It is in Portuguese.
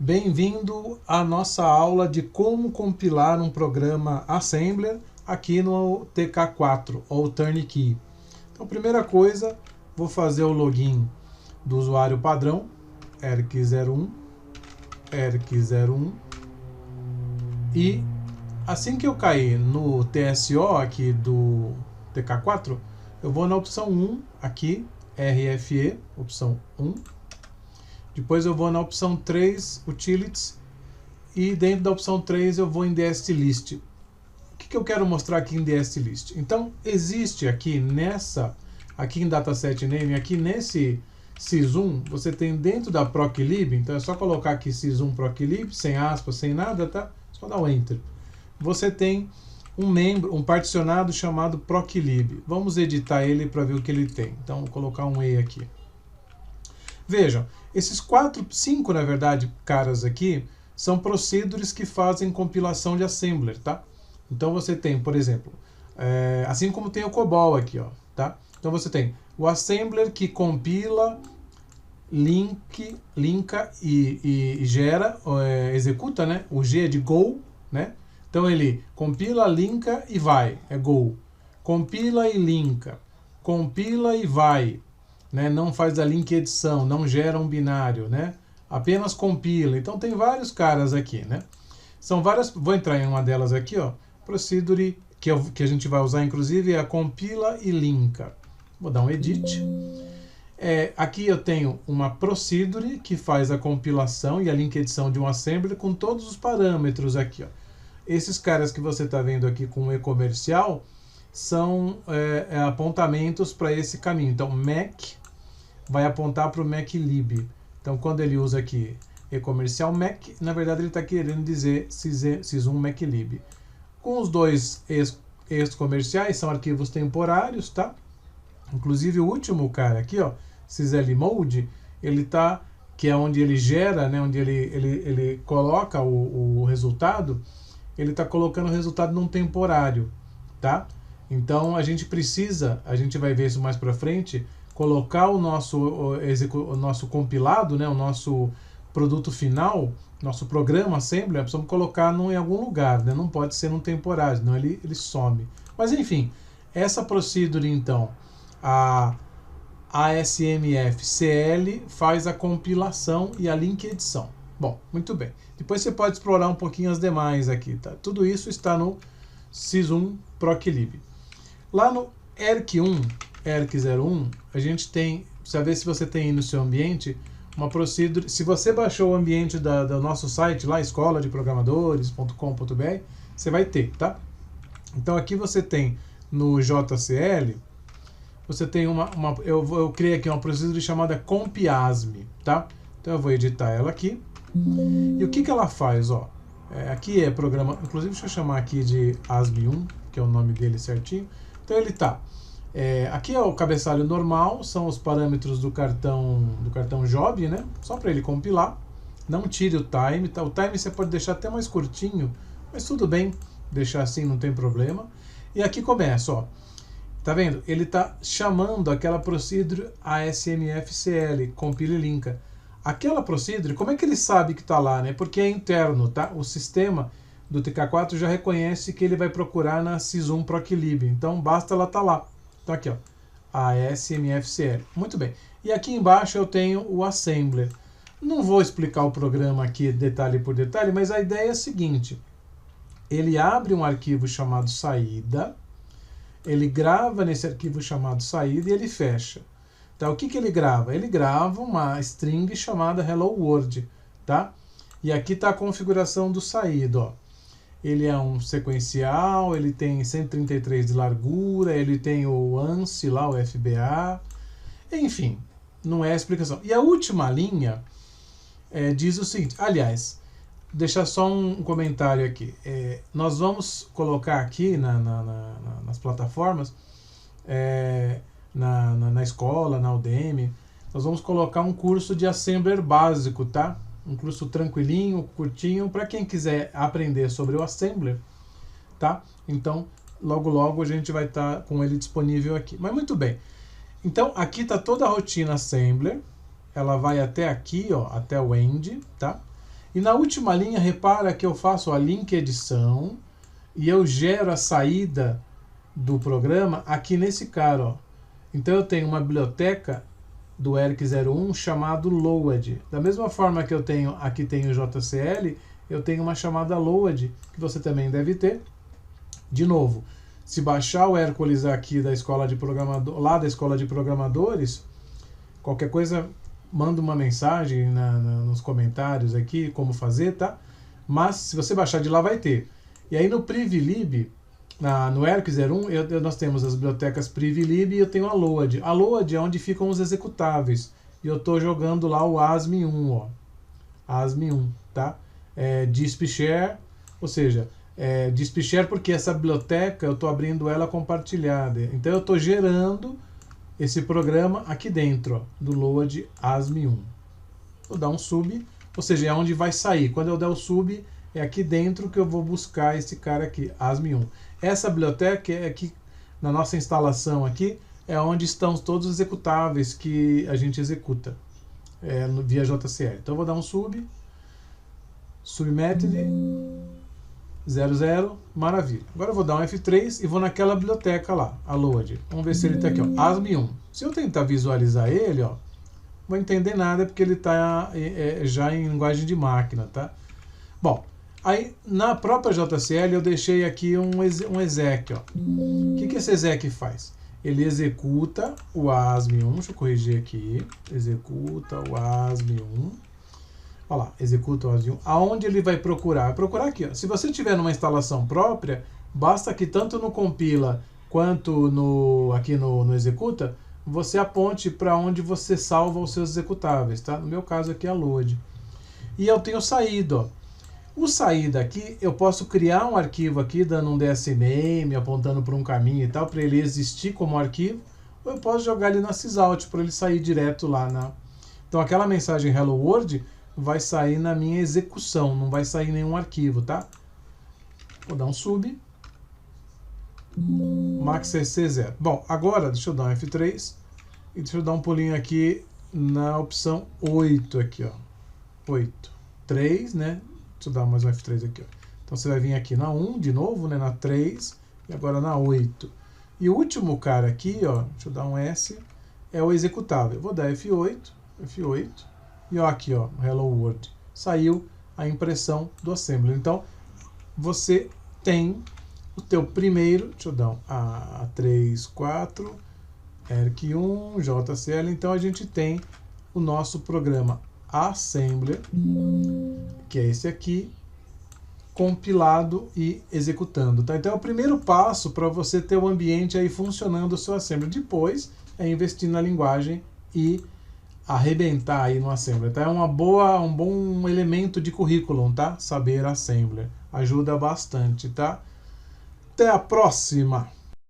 Bem-vindo à nossa aula de como compilar um programa Assembler aqui no TK4 ou Turnkey. Então, primeira coisa, vou fazer o login do usuário padrão, ERC01, e assim que eu cair no TSO aqui do TK4, eu vou na opção 1 aqui, RFE, opção 1. Depois eu vou na opção 3, Utilities, e dentro da opção 3 eu vou em DSList. O que eu quero mostrar aqui em DSList? Então, existe aqui aqui em Dataset Name, aqui nesse sys1, você tem dentro da proclib, então é só colocar aqui sys1 proclib, sem aspas, sem nada, tá? Só dar um Enter. Você tem um particionado chamado proclib. Vamos editar ele para ver o que ele tem. Então, vou colocar um E aqui. Vejam, esses 5 na verdade, caras aqui, são procedures que fazem compilação de assembler, tá? Então você tem, por exemplo, assim como tem o COBOL aqui, ó, tá? Então você tem o assembler que compila, linka e gera, executa, né? O G é de go, né? Então ele compila, linka e vai, é go. Compila e linka, compila e vai. Né, não faz a link edição, não gera um binário, né? Apenas compila. Então tem vários caras aqui, né? São várias, vou entrar em uma delas aqui, ó. Procedure, que a gente vai usar inclusive é a compila e linka. Vou dar um edit. Aqui eu tenho uma procedure que faz a compilação e a link edição de um assembler com todos os parâmetros aqui, ó. Esses caras que você está vendo aqui com o e-comercial são apontamentos para esse caminho. Então, Mac vai apontar para o MacLib. Então, quando ele usa aqui e-comercial Mac, na verdade ele está querendo dizer sys1 MacLib. Com os dois ex-comerciais, são arquivos temporários, tá? Inclusive o último cara aqui, ó, syslmode, ele tá, que é onde ele gera, né, onde ele coloca o resultado, ele está colocando o resultado num temporário, tá? Então a gente vai ver isso mais para frente, colocar o nosso compilado, né, o nosso produto final, nosso programa assembler, precisamos colocar em algum lugar, né? Não pode ser num temporário, senão ele some. Mas enfim, essa procedure então, a ASMFCL faz a compilação e a link edição. Bom, muito bem. Depois você pode explorar um pouquinho as demais aqui, tá? Tudo isso está no sys1 proclib. Lá no ERC01, a gente tem, precisa ver se você tem aí no seu ambiente, uma procedure. Se você baixou o ambiente do nosso site lá, escoladeprogramadores.com.br, você vai ter, tá? Então aqui você tem no JCL, você tem eu criei aqui uma procedure chamada compiasm, tá? Então eu vou editar ela aqui. E o que ela faz, ó? Aqui é programa, inclusive deixa eu chamar aqui de ASM1, que é o nome dele certinho. Então ele tá. Aqui é o cabeçalho normal, são os parâmetros do cartão job, né? Só para ele compilar. Não tire o time, tá? O time você pode deixar até mais curtinho, mas tudo bem, deixar assim não tem problema. E aqui começa, ó. Tá vendo? Ele tá chamando aquela procedure ASMFCL, compila e linka. Aquela procedure, como é que ele sabe que está lá, né? Porque é interno, tá? O sistema do TK4 já reconhece que ele vai procurar na sys1 proclib. Então, basta ela estar lá. Então, aqui, ó, ASMFCL. Muito bem. E aqui embaixo eu tenho o assembler. Não vou explicar o programa aqui detalhe por detalhe, mas a ideia é a seguinte. Ele abre um arquivo chamado saída, ele grava nesse arquivo chamado saída e ele fecha. Então, o que ele grava? Ele grava uma string chamada Hello World, tá? E aqui está a configuração do saído, ó. Ele é um sequencial, ele tem 133 de largura, ele tem o ANSI lá, o FBA, enfim, não é a explicação. E a última linha diz o seguinte, aliás, deixar só um comentário aqui. Nós vamos colocar aqui nas plataformas, na escola, na Udemy, nós vamos colocar um curso de assembler básico, tá? Um curso tranquilinho, curtinho, para quem quiser aprender sobre o assembler, tá? Então, logo a gente vai estar com ele disponível aqui. Mas muito bem. Então, aqui está toda a rotina assembler. Ela vai até aqui, ó, até o end, tá? E na última linha, repara que eu faço a link edição e eu gero a saída do programa aqui nesse cara, ó. Então eu tenho uma biblioteca do ERC01 chamado load. Da mesma forma que eu tenho, aqui tem o JCL, eu tenho uma chamada load, que você também deve ter. De novo, se baixar o Hércules aqui da escola de programador, lá da escola de programadores, qualquer coisa, manda uma mensagem nos comentários aqui, como fazer, tá? Mas se você baixar de lá vai ter. E aí no Privilib, no ERC01, nós temos as bibliotecas Privilib e eu tenho a load. A load é onde ficam os executáveis. E eu estou jogando lá o ASM1, ó. ASM1, tá? DispShare, ou seja, DispShare porque essa biblioteca eu estou abrindo ela compartilhada. Então eu estou gerando esse programa aqui dentro, ó, do load ASM1. Vou dar um sub, ou seja, é onde vai sair. Quando eu der o sub, é aqui dentro que eu vou buscar esse cara aqui, ASM1. Essa biblioteca é aqui, na nossa instalação aqui, é onde estão todos os executáveis que a gente executa via JCL. Então eu vou dar um submethod 00, maravilha. Agora eu vou dar um F3 e vou naquela biblioteca lá, a load. Vamos ver se ele está aqui, ó, ASM1. Se eu tentar visualizar ele, ó, não vou entender nada porque ele está já em linguagem de máquina, tá? Bom, aí na própria JCL eu deixei aqui um exec, ó. O que esse exec faz? Ele executa o ASM1, deixa eu corrigir aqui, executa o ASM1. Olha lá, executa o ASM1. Aonde ele vai procurar? Vai procurar aqui, ó. Se você tiver numa instalação própria, basta que tanto no compila quanto aqui no executa, você aponte para onde você salva os seus executáveis, tá? No meu caso aqui é a load. E eu tenho saída, ó. O saída aqui, eu posso criar um arquivo aqui, dando um DSName, apontando para um caminho e tal, para ele existir como arquivo, ou eu posso jogar ele na sysout, para ele sair direto lá na... Então aquela mensagem Hello World vai sair na minha execução, não vai sair nenhum arquivo, tá? Vou dar um sub. MaxCC0. Bom, agora deixa eu dar um F3 e deixa eu dar um pulinho aqui na opção 8 aqui, ó. 8. 3, né? Deixa eu dar mais um F3 aqui, ó. Então você vai vir aqui na 1 de novo, né? Na 3 e agora na 8. E o último cara aqui, ó, deixa eu dar um S, é o executável. Eu vou dar F8, F8. E ó, aqui, ó, Hello World. Saiu a impressão do assembler. Então, você tem o teu primeiro, deixa eu dar um A3, 4, ERC1, JCL. Então, a gente tem o nosso programa Assembler, que é esse aqui, compilado e executando. Tá? Então, é o primeiro passo para você ter o ambiente aí funcionando o seu Assembler. Depois, é investir na linguagem e arrebentar aí no Assembler, tá? É um bom elemento de currículo, tá? Saber Assembler. Ajuda bastante, tá? Até a próxima!